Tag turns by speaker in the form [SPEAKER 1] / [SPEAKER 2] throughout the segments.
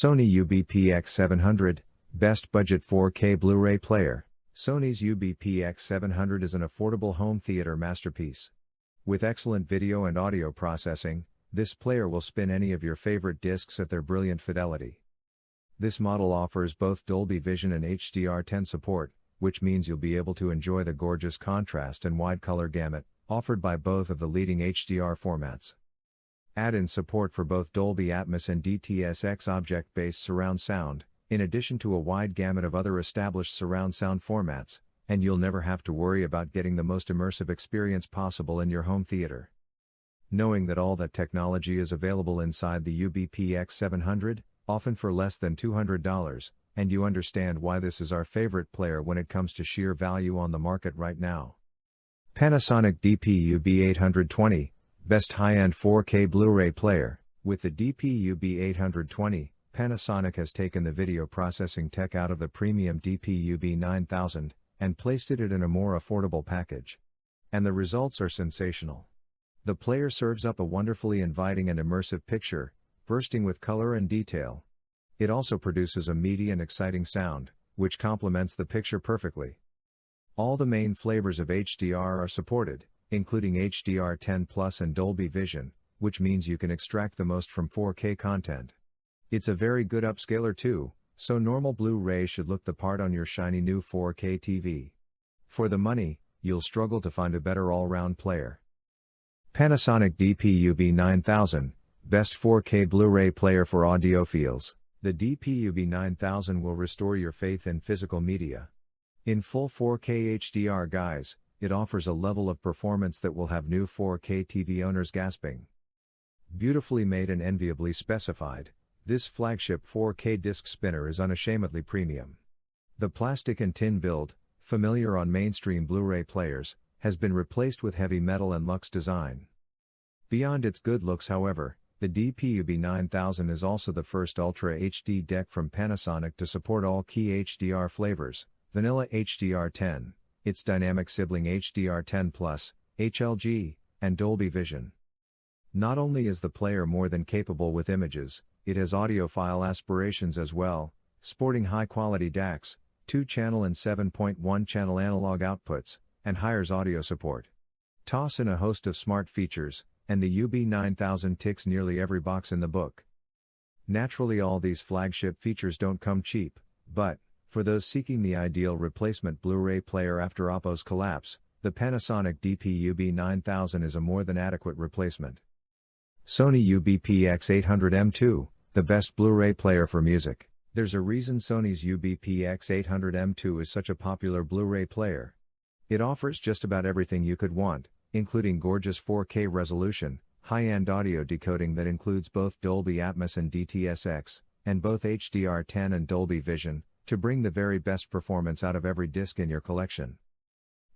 [SPEAKER 1] Sony Ubp X700, Best Budget 4K Blu-ray Player. Sony's Ubp X700 is an affordable home theater masterpiece. With excellent video and audio processing, this player will spin any of your favorite discs at their brilliant fidelity. This model offers both Dolby Vision and HDR10 support, which means you'll be able to enjoy the gorgeous contrast and wide color gamut offered by both of the leading HDR formats. Add in support for both Dolby Atmos and DTS:X object-based surround sound, in addition to a wide gamut of other established surround sound formats, and you'll never have to worry about getting the most immersive experience possible in your home theater. Knowing that all that technology is available inside the Ubp X700, often for less than $200, and you understand why this is our favorite player when it comes to sheer value on the market right now. Panasonic Dp Ub 820, Best High-End 4K Blu-ray Player. With the Dp Ub 820, Panasonic has taken the video processing tech out of the premium Dp Ub 9000, and placed it in a more affordable package. And the results are sensational. The player serves up a wonderfully inviting and immersive picture, bursting with color and detail. It also produces a meaty and exciting sound, which complements the picture perfectly. All the main flavors of HDR are supported, including HDR10 Plus and Dolby Vision, which means you can extract the most from 4K content. It's a very good upscaler too, so normal Blu-ray should look the part on your shiny new 4K TV. For the money, you'll struggle to find a better all-round player. Panasonic Dp Ub 9000, Best 4K Blu-ray Player for Audiophiles. The Dp Ub 9000 will restore your faith in physical media. In full 4K HDR guise, it offers a level of performance that will have new 4K TV owners gasping. Beautifully made and enviably specified, this flagship 4K disc spinner is unashamedly premium. The plastic and tin build, familiar on mainstream Blu-ray players, has been replaced with heavy metal and luxe design. Beyond its good looks, however, the Dp Ub 9000 is also the first Ultra HD deck from Panasonic to support all key HDR flavors: Vanilla HDR10, its dynamic sibling HDR10 Plus, HLG, and Dolby Vision. Not only is the player more than capable with images, it has audiophile aspirations as well, sporting high-quality DACs, 2-channel and 7.1-channel analog outputs, and hires audio support. Toss in a host of smart features, and the Ub 9000 ticks nearly every box in the book. Naturally, all these flagship features don't come cheap, but, for those seeking the ideal replacement Blu-ray player after Oppo's collapse, the Panasonic Dp Ub 9000 is a more than adequate replacement. Sony Ubp X800 M2, the best Blu-ray player for music. There's a reason Sony's Ubp X800 M2 is such a popular Blu-ray player. It offers just about everything you could want, including gorgeous 4K resolution, high-end audio decoding that includes both Dolby Atmos and DTS:X, and both HDR10 and Dolby Vision, to bring the very best performance out of every disc in your collection.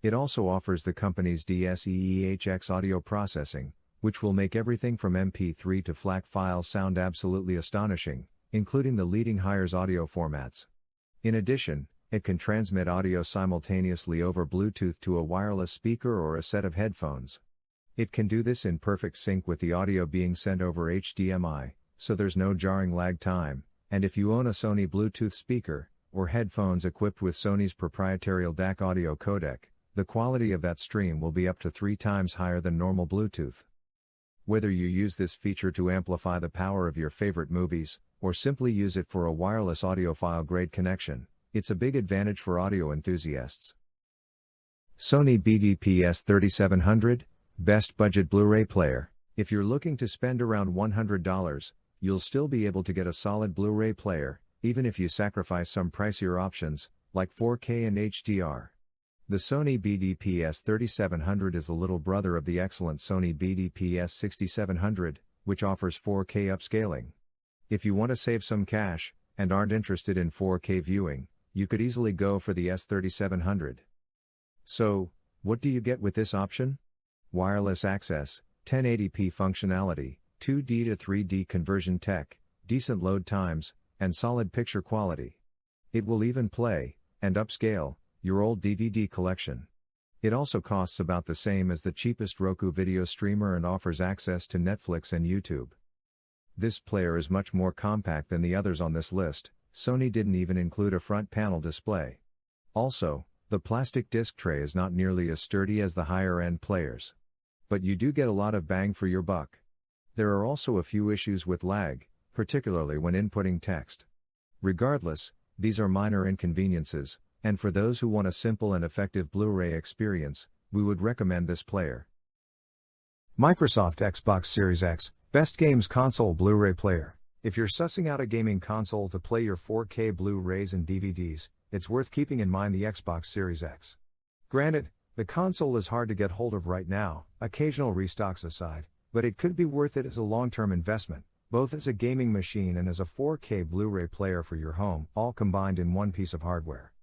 [SPEAKER 1] It also offers the company's DSEEHX audio processing, which will make everything from MP3 to FLAC files sound absolutely astonishing, including the leading hires audio formats. In addition, it can transmit audio simultaneously over Bluetooth to a wireless speaker or a set of headphones. It can do this in perfect sync with the audio being sent over HDMI, so there's no jarring lag time, and if you own a Sony Bluetooth speaker, or headphones equipped with Sony's proprietary DAC audio codec, the quality of that stream will be up to 3 times higher than normal Bluetooth. Whether you use this feature to amplify the power of your favorite movies, or simply use it for a wireless audiophile-grade connection, it's a big advantage for audio enthusiasts. Sony Bdp S6700, Best Budget Blu-ray Player. If you're looking to spend around $100, you'll still be able to get a solid Blu-ray player, even if you sacrifice some pricier options, like 4K and HDR. The Sony Bdp S3700 is the little brother of the excellent Sony Bdp S6700, which offers 4K upscaling. If you want to save some cash, and aren't interested in 4K viewing, you could easily go for the S3700. So, what do you get with this option? Wireless access, 1080p functionality, 2D to 3D conversion tech, decent load times, and solid picture quality. It will even play, and upscale, your old DVD collection. It also costs about the same as the cheapest Roku video streamer and offers access to Netflix and YouTube. This player is much more compact than the others on this list. Sony didn't even include a front panel display. Also, the plastic disc tray is not nearly as sturdy as the higher-end players. But you do get a lot of bang for your buck. There are also a few issues with lag, particularly when inputting text. Regardless, these are minor inconveniences, and for those who want a simple and effective Blu-ray experience, we would recommend this player.
[SPEAKER 2] Microsoft Xbox Series X, Best Games Console Blu-ray Player. If you're sussing out a gaming console to play your 4K Blu-rays and DVDs, it's worth keeping in mind the Xbox Series X. Granted, the console is hard to get hold of right now, occasional restocks aside, but it could be worth it as a long-term investment, both as a gaming machine and as a 4K Blu-ray player for your home, all combined in one piece of hardware.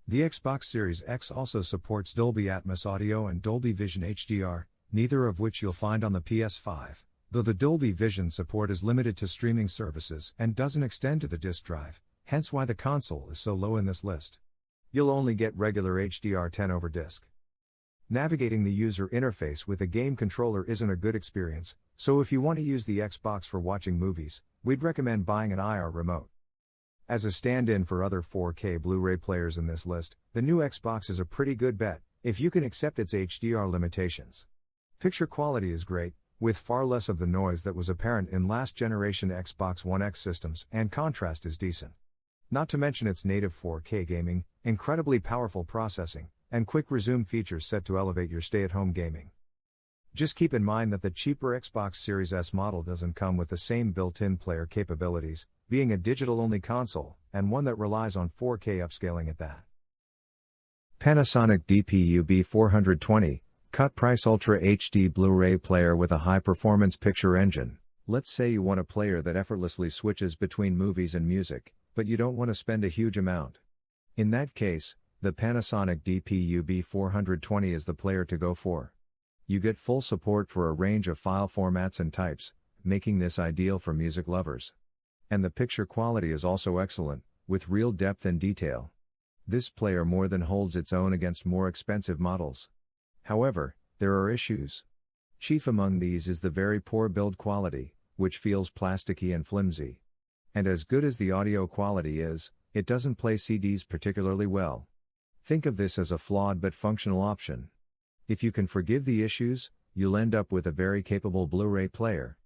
[SPEAKER 2] The Xbox Series X also supports Dolby Atmos audio and Dolby Vision HDR, neither of which you'll find on the PS5, though the Dolby Vision support is limited to streaming services and doesn't extend to the disk drive, hence why the console is so low in this list. You'll only get regular HDR10 over disk. Navigating the user interface with a game controller isn't a good experience, so if you want to use the Xbox for watching movies, we'd recommend buying an IR remote. As a stand-in for other 4K Blu-ray players in this list, the new Xbox is a pretty good bet, if you can accept its HDR limitations. Picture quality is great, with far less of the noise that was apparent in last-generation Xbox One X systems, and contrast is decent. Not to mention its native 4K gaming, incredibly powerful processing, and quick resume features set to elevate your stay-at-home gaming. Just keep in mind that the cheaper Xbox Series S model doesn't come with the same built-in player capabilities, being a digital-only console, and one that relies on 4K upscaling at that.
[SPEAKER 1] Panasonic Dp Ub 420, cut-price Ultra HD Blu-ray player with a high-performance picture engine. Let's say you want a player that effortlessly switches between movies and music, but you don't want to spend a huge amount. In that case, the Panasonic Dp Ub 420 is the player to go for. You get full support for a range of file formats and types, making this ideal for music lovers. And the picture quality is also excellent, with real depth and detail. This player more than holds its own against more expensive models. However, there are issues. Chief among these is the very poor build quality, which feels plasticky and flimsy. And as good as the audio quality is, it doesn't play CDs particularly well. Think of this as a flawed but functional option. If you can forgive the issues, you'll end up with a very capable Blu-ray player.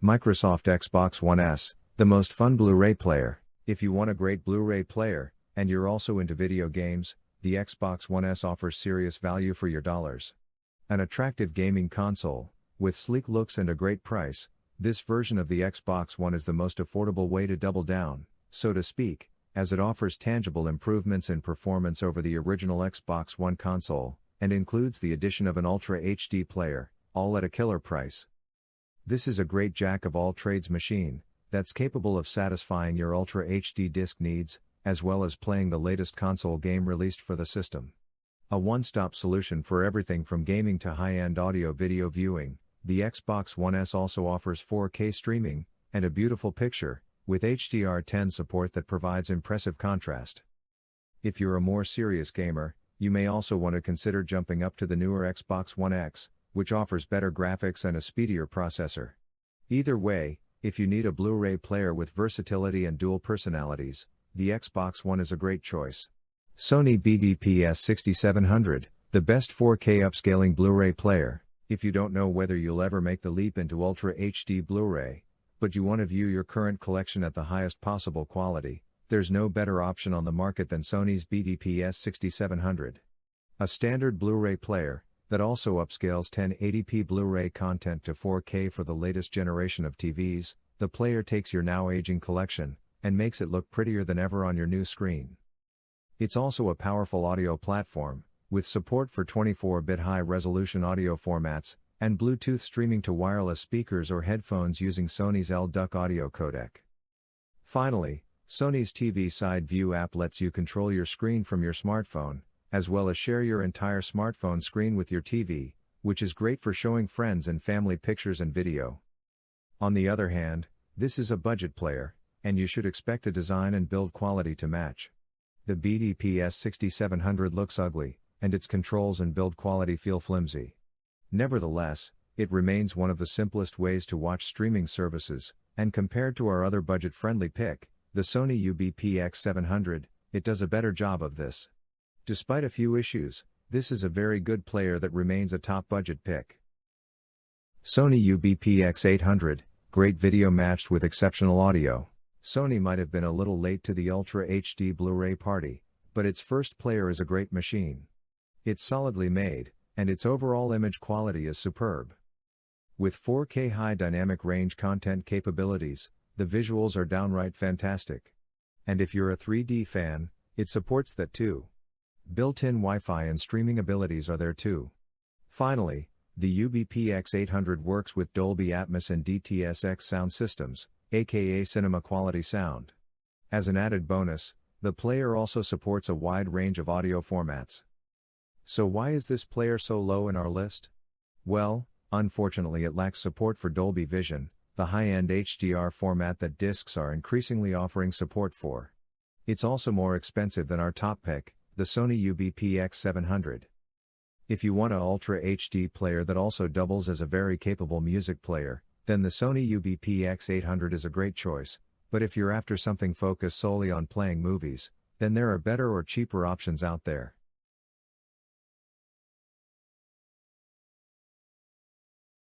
[SPEAKER 1] Microsoft Xbox One S, the most fun Blu-ray player. If you want a great Blu-ray player, and you're also into video games, the Xbox One S offers serious value for your dollars. An attractive gaming console, with sleek looks and a great price, this version of the Xbox One is the most affordable way to double down, so to speak, as it offers tangible improvements in performance over the original Xbox One console, and includes the addition of an Ultra HD player, all at a killer price. This is a great jack-of-all-trades machine, that's capable of satisfying your Ultra HD disc needs, as well as playing the latest console game released for the system. A one-stop solution for everything from gaming to high-end audio-video viewing, the Xbox One S also offers 4K streaming, and a beautiful picture, with HDR10 support that provides impressive contrast. If you're a more serious gamer, you may also want to consider jumping up to the newer Xbox One X, which offers better graphics and a speedier processor. Either way, if you need a Blu-ray player with versatility and dual personalities, the Xbox One is a great choice. Sony Bdp S6700, the best 4K upscaling Blu-ray player. If you don't know whether you'll ever make the leap into Ultra HD Blu-ray, but you want to view your current collection at the highest possible quality, there's no better option on the market than Sony's Bdp S6700. A standard Blu-ray player, that also upscales 1080p Blu-ray content to 4K for the latest generation of TVs, the player takes your now aging collection, and makes it look prettier than ever on your new screen. It's also a powerful audio platform, with support for 24-bit high-resolution audio formats, and Bluetooth streaming to wireless speakers or headphones using Sony's LDUC audio codec. Finally, Sony's TV Side View app lets you control your screen from your smartphone, as well as share your entire smartphone screen with your TV, which is great for showing friends and family pictures and video. On the other hand, this is a budget player, and you should expect a design and build quality to match. The Bdp S6700 looks ugly, and its controls and build quality feel flimsy. Nevertheless, It remains one of the simplest ways to watch streaming services, and compared to our other budget-friendly pick, the Sony Ubp X700, it does a better job of this. Despite a few issues, this is a very good player that remains a top budget pick. Sony Ubp X800, great video matched with exceptional audio. Sony might have been a little late to the Ultra HD Blu-ray party, but its first player is a great machine. It's solidly made, and its overall image quality is superb. With 4K high dynamic range content capabilities, the visuals are downright fantastic. And if you're a 3D fan, it supports that too. Built-in Wi-Fi and streaming abilities are there too. Finally, the Ubp X800 works with Dolby Atmos and DTS:X sound systems, aka cinema quality sound. As an added bonus, the player also supports a wide range of audio formats. So why is this player so low in our list? Well, unfortunately it lacks support for Dolby Vision, the high-end HDR format that discs are increasingly offering support for. It's also more expensive than our top pick, the Sony Ubp X700. If you want an Ultra HD player that also doubles as a very capable music player, then the Sony Ubp X800 is a great choice, but if you're after something focused solely on playing movies, then there are better or cheaper options out there.